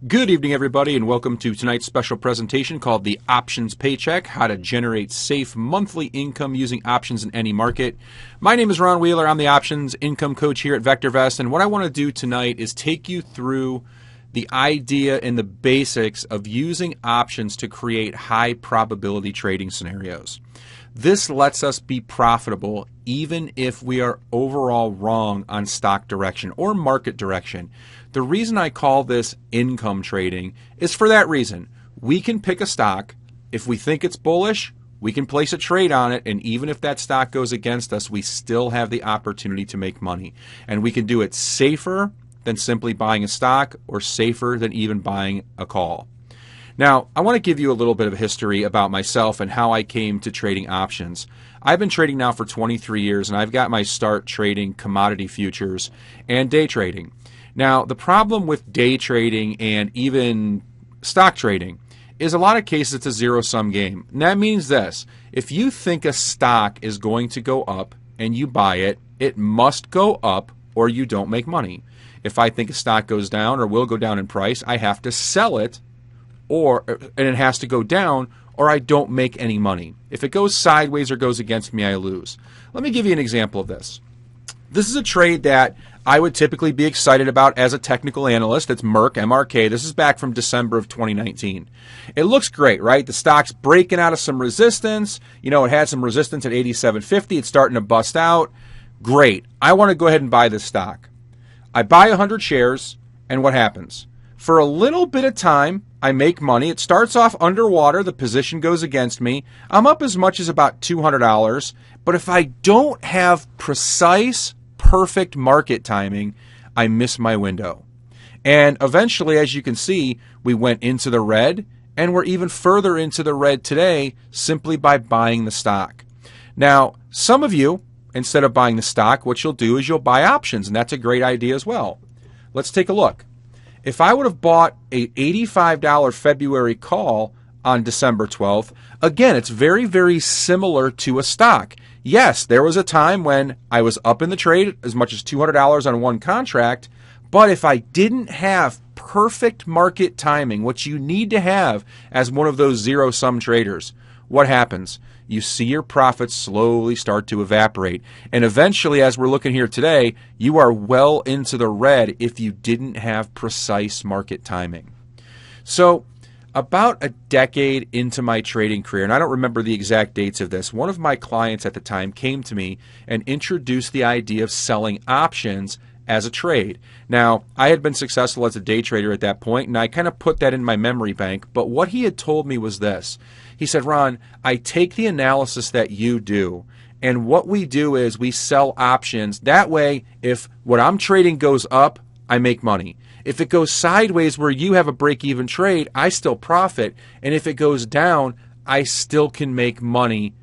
Good evening, everybody, and welcome to tonight's special presentation called the Options Paycheck, how to generate safe monthly income using options in any market. My name is Ron Wheeler. I'm the options income coach here at VectorVest, and what I want to do tonight is take you through the idea and the basics of using options to create high probability trading scenarios. This lets us be profitable even if we are overall wrong on stock direction or market direction. The reason I call this income trading is for that reason. We can pick a stock. If we think it's bullish, we can place a trade on it, and even if that stock goes against us, we still have the opportunity to make money. And we can do it safer than simply buying a stock or safer than even buying a call. Now, I want to give you a little bit of a history about myself and how I came to trading options. I've been trading now for 23 years, and I've got my start trading commodity futures and day trading. Now, the problem with day trading and even stock trading is a lot of cases it's a zero-sum game. And that means this: if you think a stock is going to go up and you buy it, it must go up or you don't make money. If I think a stock goes down or will go down in price, I have to sell it, and it has to go down, or I don't make any money. If it goes sideways or goes against me, I lose. Let me give you an example of this. This is a trade that I would typically be excited about as a technical analyst. It's Merck, MRK. This is back from December of 2019. It looks great, right? The stock's breaking out of some resistance. You know, it had some resistance at 87.50. It's starting to bust out. Great. I want to go ahead and buy this stock. I buy 100 shares, and what happens? For a little bit of time, I make money. It starts off underwater. The position goes against me. I'm up as much as about $200. But if I don't have precise, perfect market timing, I miss my window. And eventually, as you can see, we went into the red, and we're even further into the red today simply by buying the stock. Now, some of you, instead of buying the stock, what you'll do is you'll buy options, and that's a great idea as well. Let's take a look. If I would have bought an $85 February call on December 12th, again, it's very, very similar to a stock. Yes, there was a time when I was up in the trade as much as $200 on one contract, but if I didn't have perfect market timing, what you need to have as one of those zero-sum traders, what happens? You see your profits slowly start to evaporate. And eventually, as we're looking here today, you are well into the red if you didn't have precise market timing. So, about a decade into my trading career, and I don't remember the exact dates of this, one of my clients at the time came to me and introduced the idea of selling options as a trade. Now, I had been successful as a day trader at that point, and I kind of put that in my memory bank, but what he had told me was this. He said, Ron, I take the analysis that you do, and what we do is we sell options. That way, if what I'm trading goes up, I make money. If it goes sideways where you have a break-even trade, I still profit, and if it goes down, I still can make money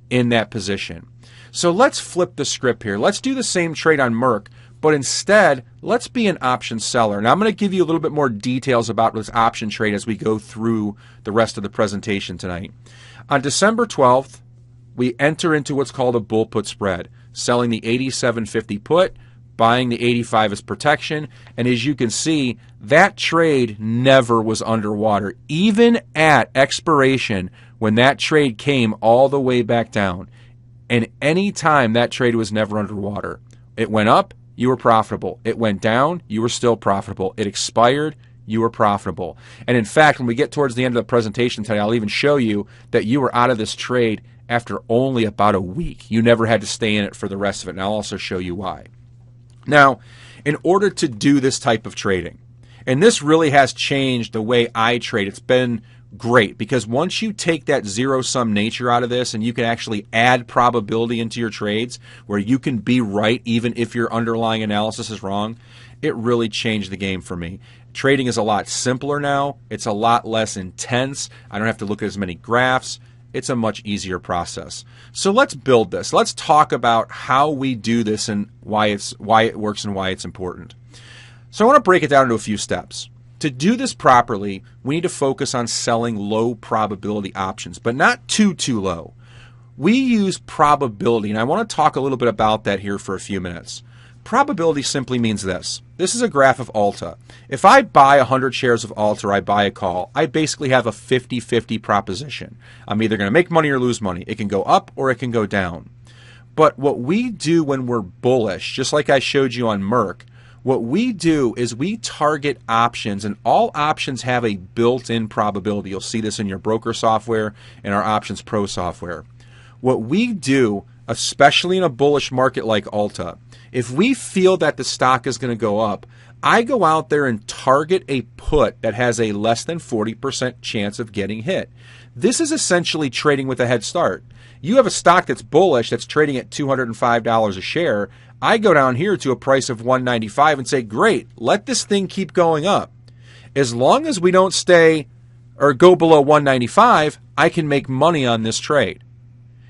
in that position. So let's flip the script here. Let's do the same trade on Merck, but instead, let's be an option seller. And I'm going to give you a little bit more details about this option trade as we go through the rest of the presentation tonight. On December 12th, we enter into what's called a bull put spread, selling the 87.50 put, buying the 85 as protection. And as you can see, that trade never was underwater. Even at expiration, when that trade came all the way back down, and any time that trade was never underwater. It went up, you were profitable. It went down, you were still profitable. It expired, you were profitable. And in fact, when we get towards the end of the presentation today, I'll even show you that you were out of this trade after only about a week. You never had to stay in it for the rest of it, and I'll also show you why. Now, in order to do this type of trading, and this really has changed the way I trade, it's been great, because once you take that zero-sum nature out of this and you can actually add probability into your trades where you can be right even if your underlying analysis is wrong, it really changed the game for me. Trading is a lot simpler now. It's a lot less intense. I don't have to look at as many graphs. It's a much easier process. So let's build this. Let's talk about how we do this and why it works and why it's important. So I want to break it down into a few steps. To do this properly, we need to focus on selling low probability options, but not too low. We use probability, and I want to talk a little bit about that here for a few minutes. Probability simply means this. This is a graph of Alta. If I buy 100 shares of Alta or I buy a call, I basically have a 50-50 proposition. I'm either going to make money or lose money. It can go up or it can go down. But what we do when we're bullish, just like I showed you on Merck, what we do is we target options, and all options have a built-in probability. You'll see this in your broker software and our Options Pro software. What we do, especially in a bullish market like Alta, if we feel that the stock is going to go up, I go out there and target a put that has a less than 40% chance of getting hit. This is essentially trading with a head start. You have a stock that's bullish that's trading at $205 a share. I go down here to a price of $195 and say, great, let this thing keep going up. As long as we don't stay or go below $195, I can make money on this trade.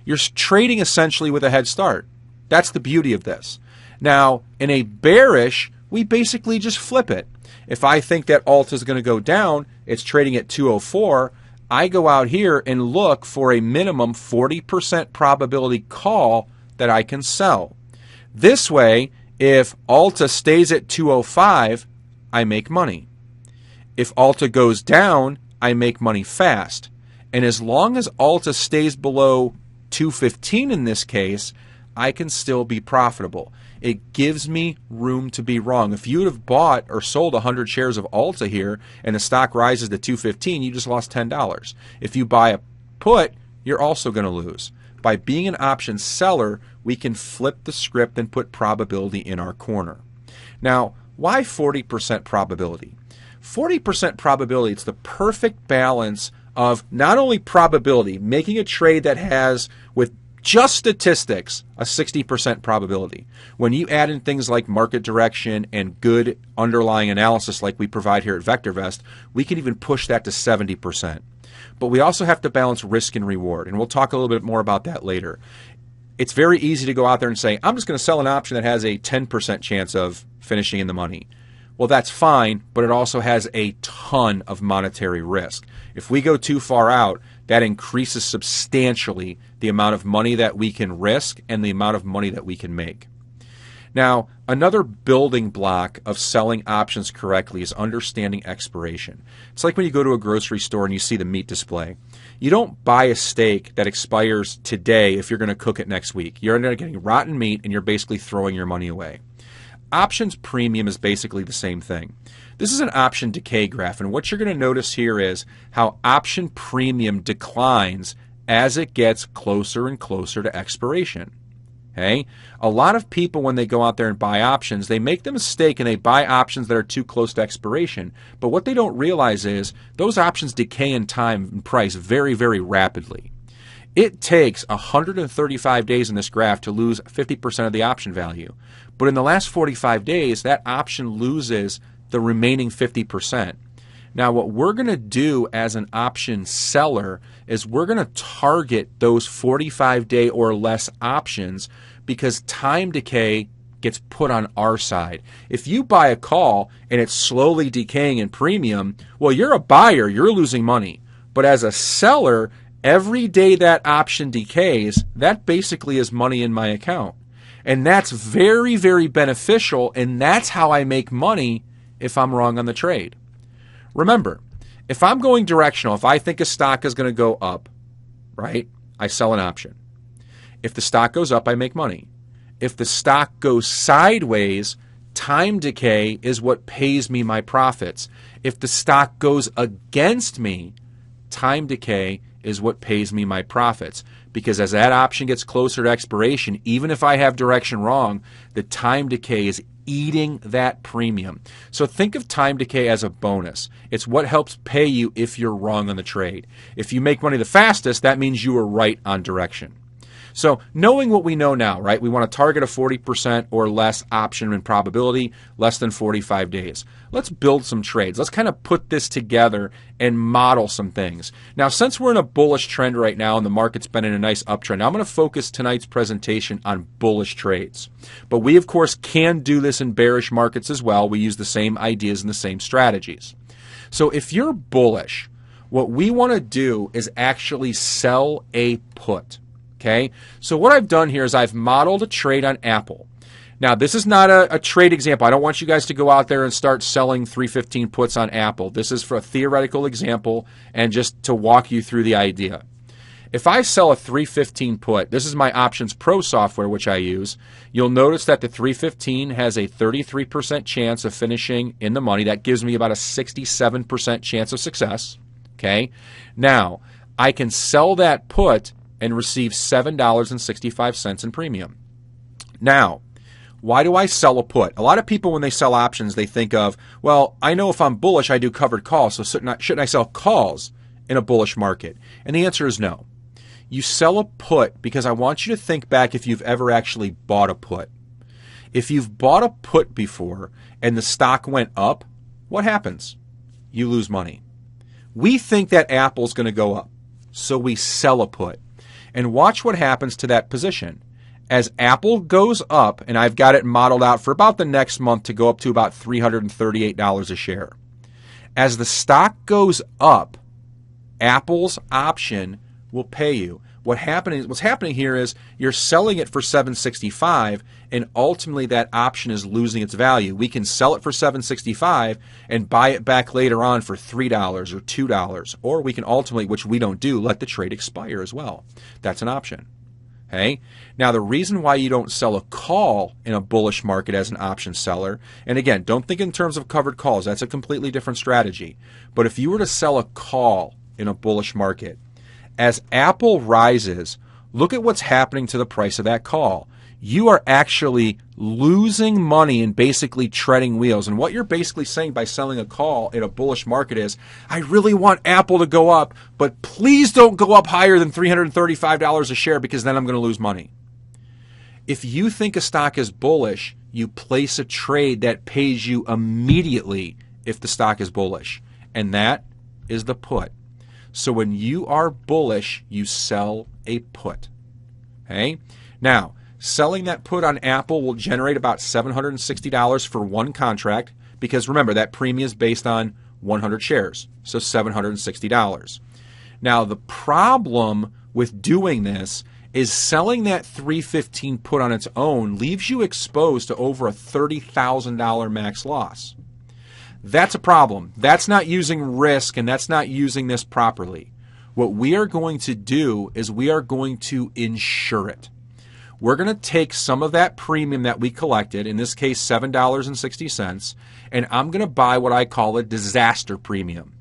You're trading essentially with a head start. That's the beauty of this. Now, in a bearish, we basically just flip it. If I think that Alta is going to go down, it's trading at 204, I go out here and look for a minimum 40% probability call that I can sell. This way, if Alta stays at 205, I make money. If Alta goes down, I make money fast. And as long as Alta stays below 215 in this case, I can still be profitable. It gives me room to be wrong. If you would have bought or sold 100 shares of Alta here and the stock rises to 215, you just lost $10. If you buy a put, you're also going to lose. By being an option seller, we can flip the script and put probability in our corner. Now, why 40% probability? 40% probability, it's the perfect balance of not only probability, making a trade that has, with just statistics, a 60% probability. When you add in things like market direction and good underlying analysis like we provide here at VectorVest, we can even push that to 70%. But we also have to balance risk and reward, and we'll talk a little bit more about that later. It's very easy to go out there and say, I'm just going to sell an option that has a 10% chance of finishing in the money. Well, that's fine, but it also has a ton of monetary risk. If we go too far out, that increases substantially the amount of money that we can risk and the amount of money that we can make. Now, another building block of selling options correctly is understanding expiration. It's like when you go to a grocery store and you see the meat display. You don't buy a steak that expires today if you're going to cook it next week. You're end up getting rotten meat and you're basically throwing your money away. Options premium is basically the same thing. This is an option decay graph, and what you're going to notice here is how option premium declines as it gets closer and closer to expiration. Okay? A lot of people, when they go out there and buy options, they make the mistake and they buy options that are too close to expiration. But what they don't realize is those options decay in time and price very, very rapidly. It takes 135 days in this graph to lose 50% of the option value. But in the last 45 days, that option loses the remaining 50%. Now, what we're going to do as an option seller is we're going to target those 45-day or less options because time decay gets put on our side. If you buy a call and it's slowly decaying in premium, well, you're a buyer, you're losing money. But as a seller, every day that option decays, that basically is money in my account. And that's very, very beneficial, and that's how I make money if I'm wrong on the trade. Remember, if I'm going directional, if I think a stock is going to go up, right, I sell an option. If the stock goes up, I make money. If the stock goes sideways, time decay is what pays me my profits. If the stock goes against me, time decay is what pays me my profits. Because as that option gets closer to expiration, even if I have direction wrong, the time decay is eating that premium. So think of time decay as a bonus. It's what helps pay you if you're wrong on the trade. If you make money the fastest, that means you were right on direction. So knowing what we know now, right, we want to target a 40% or less option in probability, less than 45 days. Let's build some trades. Let's kind of put this together and model some things. Now, since we're in a bullish trend right now and the market's been in a nice uptrend, I'm going to focus tonight's presentation on bullish trades. But we, of course, can do this in bearish markets as well. We use the same ideas and the same strategies. So if you're bullish, what we want to do is actually sell a put. Okay, so what I've done here is I've modeled a trade on Apple. Now, this is not a trade example. I don't want you guys to go out there and start selling 315 puts on Apple. This is for a theoretical example and just to walk you through the idea. If I sell a 315 put, this is my Options Pro software, which I use, you'll notice that the 315 has a 33% chance of finishing in the money. That gives me about a 67% chance of success. Okay? Now, I can sell that put and receive $7.65 in premium. Now, why do I sell a put? A lot of people, when they sell options, they think of, well, I know if I'm bullish, I do covered calls, so shouldn't I sell calls in a bullish market? And the answer is no. You sell a put because I want you to think back if you've ever actually bought a put. If you've bought a put before and the stock went up, what happens? You lose money. We think that Apple's going to go up, so we sell a put. And watch what happens to that position. As Apple goes up, and I've got it modeled out for about the next month to go up to about $338 a share. As the stock goes up, Apple's option will pay you. What's happening here is you're selling it for $7.65, and ultimately that option is losing its value. We can sell it for $7.65 and buy it back later on for $3 or $2, or we can ultimately, which we don't do, let the trade expire as well. That's an option. Okay? Now, the reason why you don't sell a call in a bullish market as an option seller, and again, don't think in terms of covered calls. That's a completely different strategy. But if you were to sell a call in a bullish market, as Apple rises, look at what's happening to the price of that call. You are actually losing money and basically treading wheels. And what you're basically saying by selling a call in a bullish market is, I really want Apple to go up, but please don't go up higher than $335 a share because then I'm going to lose money. If you think a stock is bullish, you place a trade that pays you immediately if the stock is bullish. And that is the put. So when you are bullish, you sell a put. Okay? Now, selling that put on Apple will generate about $760 for one contract because remember, that premium is based on 100 shares, so $760. Now, the problem with doing this is selling that 315 put on its own leaves you exposed to over a $30,000 max loss. That's a problem. That's not using risk, and that's not using this properly. What we are going to do is we are going to insure it. We're going to take some of that premium that we collected, in this case $7.60, and I'm going to buy what I call a disaster premium,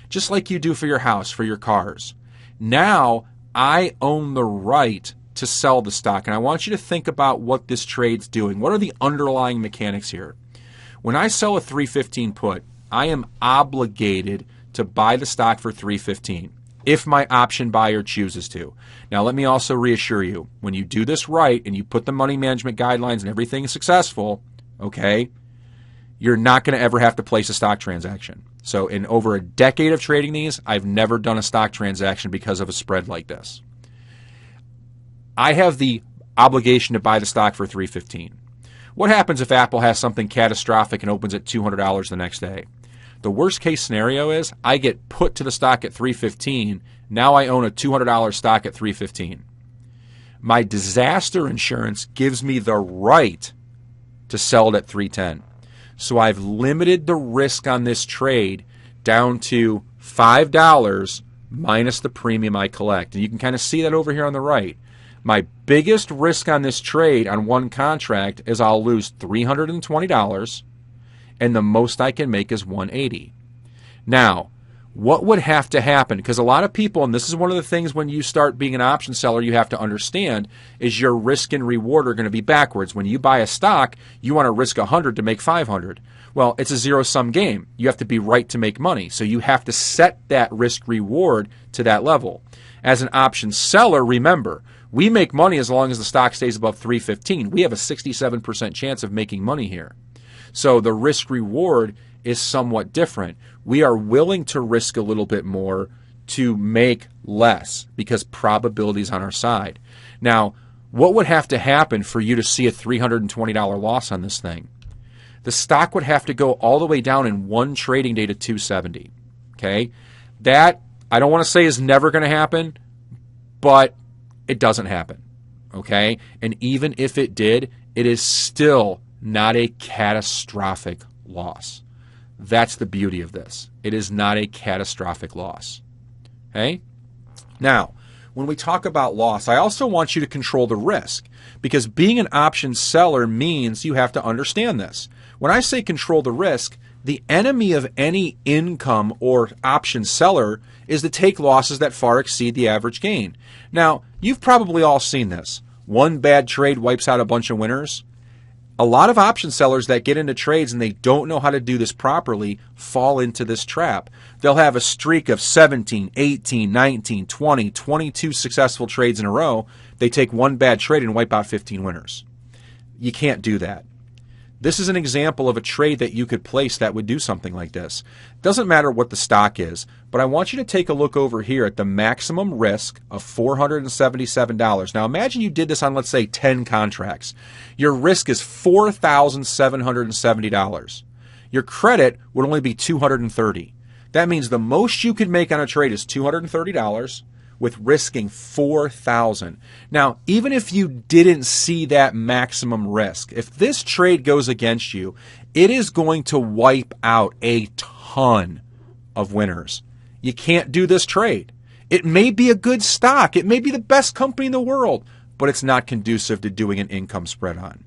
just like you do for your house, for your cars. Now I own the right to sell the stock, and I want you to think about what this trade's doing. What are the underlying mechanics here? When I sell a 315 put, I am obligated to buy the stock for 315 if my option buyer chooses to. Now, let me also reassure you, when you do this right and you put the money management guidelines and everything is successful, okay, you're not going to ever have to place a stock transaction. So in over a decade of trading these, I've never done a stock transaction because of a spread like this. I have the obligation to buy the stock for 315. What happens if Apple has something catastrophic and opens at $200 the next day? The worst case scenario is I get put to the stock at $315. Now I own a $200 stock at $315. My disaster insurance gives me the right to sell it at $310. So I've limited the risk on this trade down to $5 minus the premium I collect. And you can kind of see that over here on the right. My biggest risk on this trade on one contract is I'll lose $320, and the most I can make is $180. Now, what would have to happen? Because a lot of people, and this is one of the things when you start being an option seller you have to understand, is your risk and reward are going to be backwards. When you buy a stock, you want to risk 100 to make 500. Well, it's a zero-sum game. You have to be right to make money. So you have to set that risk reward to that level. As an option seller, remember, we make money as long as the stock stays above 315. We have a 67% chance of making money here. So the risk reward is somewhat different. We are willing to risk a little bit more to make less because probability is on our side. Now, what would have to happen for you to see a $320 loss on this thing? The stock would have to go all the way down in one trading day to 270. Okay? That, I don't want to say is never going to happen, but it doesn't happen. Okay? And even if it did, it is still not a catastrophic loss. That's the beauty of this. It is not a catastrophic loss. Okay? Now, when we talk about loss, I also want you to control the risk, because being an option seller means you have to understand this. When I say control the risk, the enemy of any income or option seller is to take losses that far exceed the average gain. Now, you've probably all seen this. One bad trade wipes out a bunch of winners. A lot of option sellers that get into trades and they don't know how to do this properly fall into this trap. They'll have a streak of 17, 18, 19, 20, 22 successful trades in a row. They take one bad trade and wipe out 15 winners. You can't do that. This is an example of a trade that you could place that would do something like this. Doesn't matter what the stock is, but I want you to take a look over here at the maximum risk of $477. Now imagine you did this on, let's say, 10 contracts. Your risk is $4,770. Your credit would only be $230. That means the most you could make on a trade is $230 with risking $4,000. Now, even if you didn't see that maximum risk, if this trade goes against you, it is going to wipe out a ton of winners. You can't do this trade. It may be a good stock. It may be the best company in the world, but it's not conducive to doing an income spread on.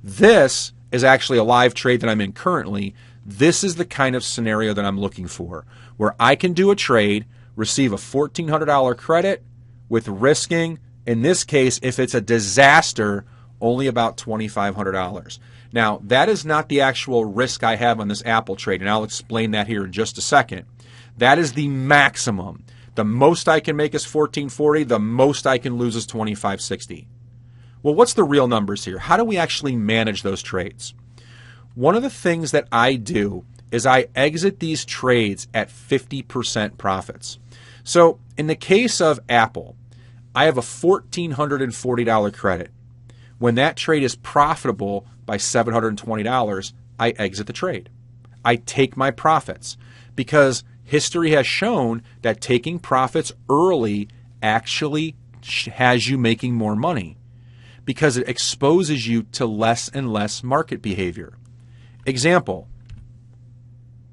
This is actually a live trade that I'm in currently. This is the kind of scenario that I'm looking for, where I can do a trade, receive a $1,400 credit with risking, in this case, if it's a disaster, only about $2,500. Now, that is not the actual risk I have on this Apple trade, and I'll explain that here in just a second. That is the maximum. The most I can make is $1,440. The most I can lose is $2,560. Well, what's the real numbers here? How do we actually manage those trades? One of the things that I do is I exit these trades at 50% profits. So in the case of Apple, I have a $1,440 credit. When that trade is profitable by $720, I exit the trade. I take my profits, because history has shown that taking profits early actually has you making more money, because it exposes you to less and less market behavior. Example,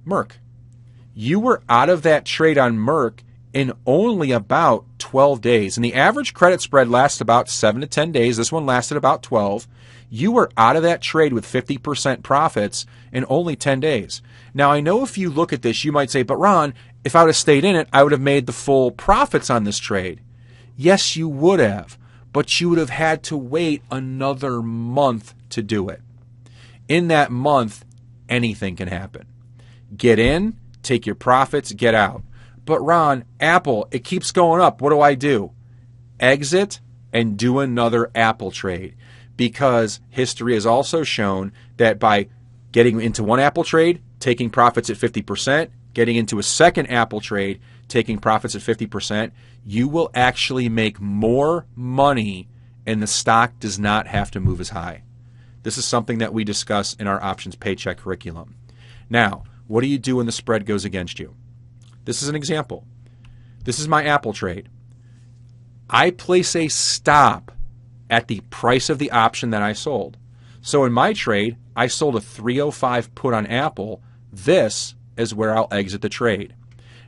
Merck. You were out of that trade on Merck in only about 12 days. And the average credit spread lasts about 7 to 10 days. This one lasted about 12. You were out of that trade with 50% profits in only 10 days. Now, I know if you look at this, you might say, but Ron, if I would have stayed in it, I would have made the full profits on this trade. Yes, you would have, but you would have had to wait another month to do it. In that month, anything can happen. Get in, take your profits, get out. But Ron, Apple, it keeps going up. What do I do? Exit and do another Apple trade, because history has also shown that by getting into one Apple trade, taking profits at 50%, getting into a second Apple trade, taking profits at 50%, you will actually make more money and the stock does not have to move as high. This is something that we discuss in our Options Paycheck curriculum. Now, what do you do when the spread goes against you? This is an example. This is my Apple trade. I place a stop at the price of the option that I sold. So in my trade, I sold a 305 put on Apple. This is where I'll exit the trade.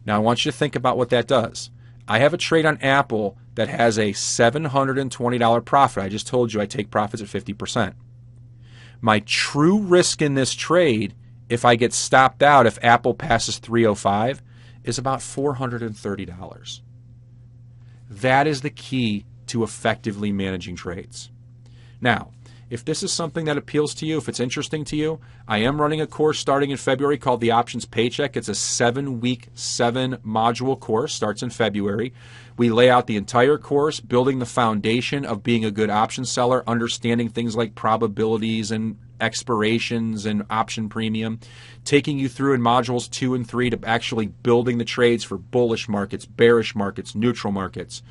Now I want you to think about what that does. I have a trade on Apple that has a $720 profit. I just told you I take profits at 50%. My true risk in this trade, if I get stopped out, if Apple passes 305, is about $430. That is the key to effectively managing trades. Now, if this is something that appeals to you, if it's interesting to you, I am running a course starting in February called the Options Paycheck. It's a 7-week, 7-module course, starts in February. We lay out the entire course, building the foundation of being a good option seller, understanding things like probabilities and expirations and option premium, taking you through in modules 2 and 3 to actually building the trades for bullish markets, bearish markets, neutral markets.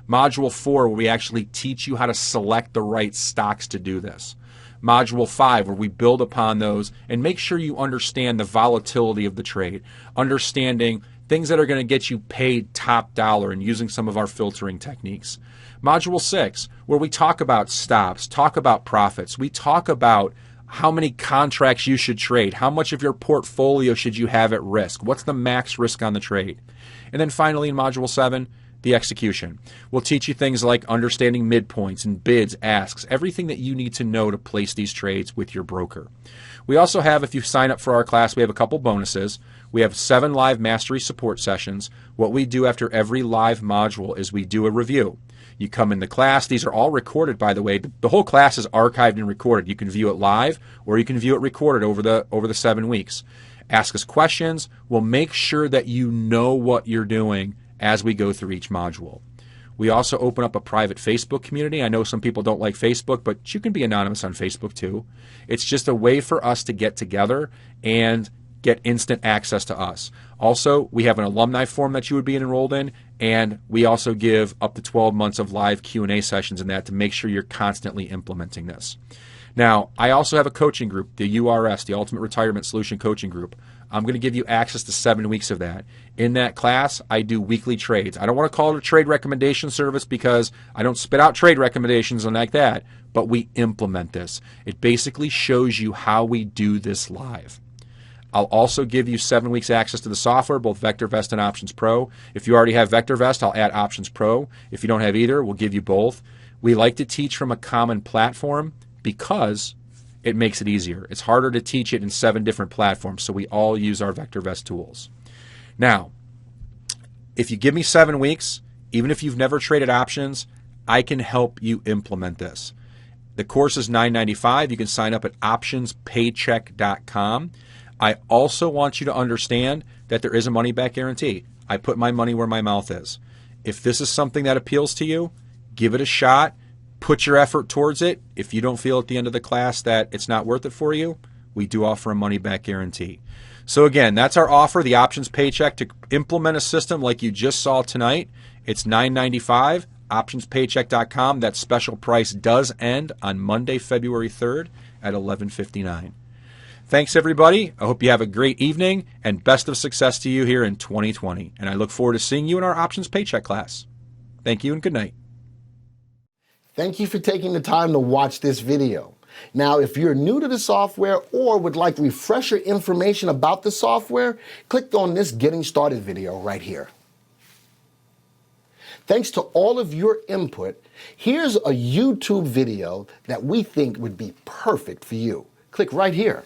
Module 4, where we actually teach you how to select the right stocks to do this. Module 5, where we build upon those and make sure you understand the volatility of the trade, understanding things that are going to get you paid top dollar and using some of our filtering techniques. Module 6, where we talk about stops, talk about profits. We talk about how many contracts you should trade, how much of your portfolio should you have at risk, what's the max risk on the trade. And then finally in Module 7, the execution. We'll teach you things like understanding midpoints and bids, asks, everything that you need to know to place these trades with your broker. We also have, if you sign up for our class, we have a couple bonuses. We have 7 live mastery support sessions. What we do after every live module is we do a review. You come in the class. These are all recorded, by the way. The whole class is archived and recorded. You can view it live or you can view it recorded over the 7 weeks. Ask us questions. We'll make sure that you know what you're doing as we go through each module. We also open up a private Facebook community. I know some people don't like Facebook, but you can be anonymous on Facebook too. It's just a way for us to get together and get instant access to us. Also, we have an alumni forum that you would be enrolled in, and we also give up to 12 months of live Q&A sessions in that to make sure you're constantly implementing this. Now, I also have a coaching group, the URS, the Ultimate Retirement Solution Coaching Group. I'm going to give you access to 7 weeks of that. In that class, I do weekly trades. I don't want to call it a trade recommendation service because I don't spit out trade recommendations and like that, but we implement this. It basically shows you how we do this live. I'll also give you 7 weeks access to the software, both VectorVest and Options Pro. If you already have VectorVest, I'll add Options Pro. If you don't have either, we'll give you both. We like to teach from a common platform because it makes it easier. It's harder to teach it in 7 different platforms, so we all use our VectorVest tools. Now, if you give me 7 weeks, even if you've never traded options, I can help you implement this. The course is $9.95. You can sign up at optionspaycheck.com. I also want you to understand that there is a money-back guarantee. I put my money where my mouth is. If this is something that appeals to you, give it a shot. Put your effort towards it. If you don't feel at the end of the class that it's not worth it for you, we do offer a money-back guarantee. So again, that's our offer, the Options Paycheck, to implement a system like you just saw tonight. It's $9.95, optionspaycheck.com. That special price does end on Monday, February 3rd at $11.59. Thanks, everybody. I hope you have a great evening, and best of success to you here in 2020. And I look forward to seeing you in our Options Paycheck class. Thank you and good night. Thank you for taking the time to watch this video. Now, if you're new to the software or would like refresher information about the software, click on this Getting Started video right here. Thanks to all of your input, here's a YouTube video that we think would be perfect for you. Click right here.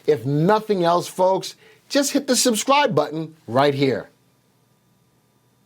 If nothing else, folks, just hit the subscribe button right here.